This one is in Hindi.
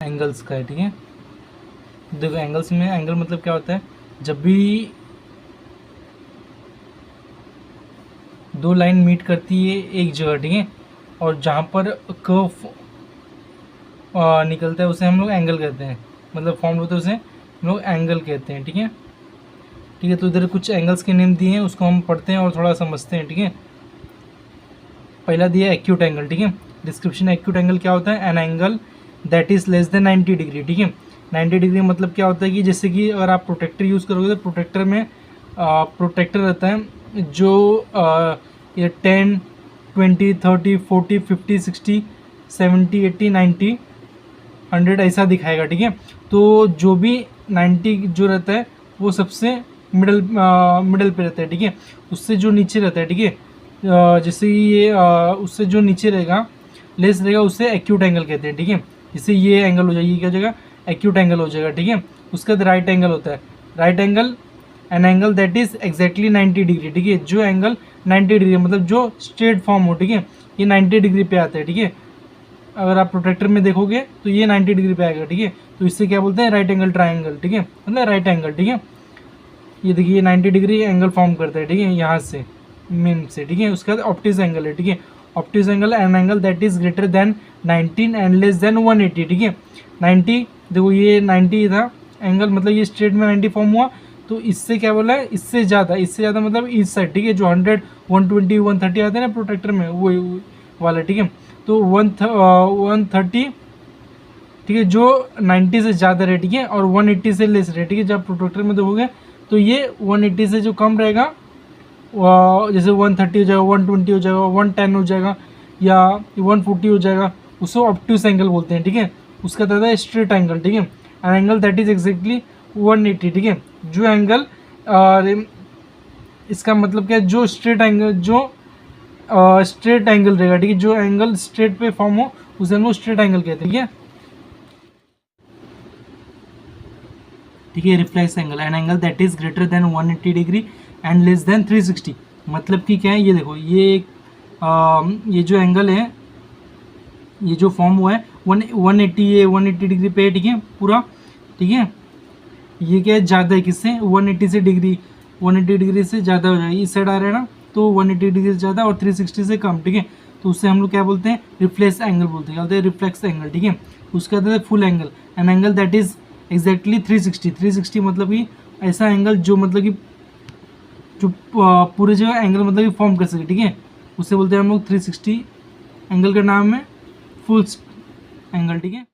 एंगल्स का है, ठीक है। देखो एंगल्स में एंगल मतलब क्या होता है, जब भी दो लाइन मीट करती है एक जगह, ठीक है, और जहाँ पर कर्व निकलता है उसे हम लोग एंगल कहते हैं, मतलब फॉर्म होता है उसे हम लोग एंगल कहते हैं, ठीक है। ठीक है, तो इधर कुछ एंगल्स के नेम दिए हैं, उसको हम पढ़ते हैं और थोड़ा समझते हैं, ठीक है। पहला दिया एक्यूट एंगल, ठीक है। डिस्क्रिप्शन, एक्यूट एंगल क्या होता है, an angle that is less than 90 degree, ठीक है। 90 डिग्री मतलब क्या होता है कि जैसे कि अगर आप प्रोटेक्टर यूज़ करोगे तो प्रोटेक्टर में प्रोटेक्टर रहता है जो ये 10, 20, 30, 40, 50, 60, 70, 80, 90, 100 ऐसा दिखाएगा, ठीक है। तो जो भी 90 जो रहता है वो सबसे मिडल पे रहता है, ठीक है। उससे जो नीचे रहता है, ठीक है, जैसे ये उससे जो नीचे रहेगा, लेस रहेगा, उससे एक्यूट एंगल कहते हैं, ठीक है। जैसे ये एंगल हो जाएगी, क्या हो जाएगा, एक्यूट एंगल हो जाएगा, ठीक है। उसके बाद राइट एंगल होता है, right angle an angle that is exactly 90 degree, ठीक है। जो एंगल 90 डिग्री मतलब जो स्ट्रेट फॉर्म हो, ठीक है, ये 90 डिग्री पे आता है, ठीक है। अगर आप प्रोटेक्टर में देखोगे तो ये 90 डिग्री पे आएगा, ठीक है। तो इससे क्या बोलते हैं, राइट एंगल ट्राइंगल, ठीक है, मतलब राइट एंगल, ठीक है। ये देखिए 90 डिग्री एंगल फॉर्म करता है, ठीक है, यहाँ से मेन से, ठीक है। उसके बाद ऑप्टिस एंगल है, ठीक है। Obtuse angle an angle that is greater than 19 and less than 180, ठीक है। 90 देखो ये 90 था एंगल, मतलब ये स्ट्रेट में 90 फॉर्म हुआ, तो इससे क्या बोला है, इससे ज़्यादा मतलब इस साइड, ठीक है, जो 100, 120, 130 आते हैं ना प्रोटेक्टर में, वो वाला, ठीक है। तो 130, ठीक है, जो 90 से ज़्यादा है, ठीक है, और 180 से लेस है, ठीक है। जब प्रोटेक्टर में देखोगे तो ये 180 से जो कम रहेगा, जैसे 130 हो जाएगा, 120 हो जाएगा, 110 हो जाएगा, या 140 हो जाएगा, उसको ऑब्ट्यूस एंगल बोलते हैं, ठीक है। उसका रहता है स्ट्रेट एंगल, ठीक है, an angle that is exactly 180, ठीक है। जो एंगल इसका मतलब क्या है, जो स्ट्रेट एंगल रहेगा, ठीक है, जो एंगल स्ट्रेट पे फॉर्म हो उसे हम लोग स्ट्रेट एंगल कहते हैं, ठीक है। ठीक है, reflex angle an angle that is greater than 180 degree and less than 360, मतलब कि क्या है, ये देखो ये जो एंगल है, ये जो फॉर्म हुआ है 180 डिग्री पे, ठीक है, पूरा, ठीक है। ये क्या है, ज़्यादा है, किससे, 180 डिग्री से ज़्यादा हो जाएगा, इस साइड आ रहा है ना, तो 180 डिग्री से ज़्यादा और 360 से कम, ठीक है। तो उससे हम लोग क्या बोलते हैं, रिफ्लेक्स एंगल बोलते हैं, क्या बोलते हैं, रिफ्लेक्स एंगल, ठीक है। उसके बाद है full angle, an angle that is exactly 360 मतलब कि ऐसा एंगल जो मतलब कि जो पूरे जगह एंगल मतलब कि फॉर्म कर सके, ठीक है, उससे बोलते हैं हम लोग 360 एंगल का नाम है फुल एंगल, ठीक है।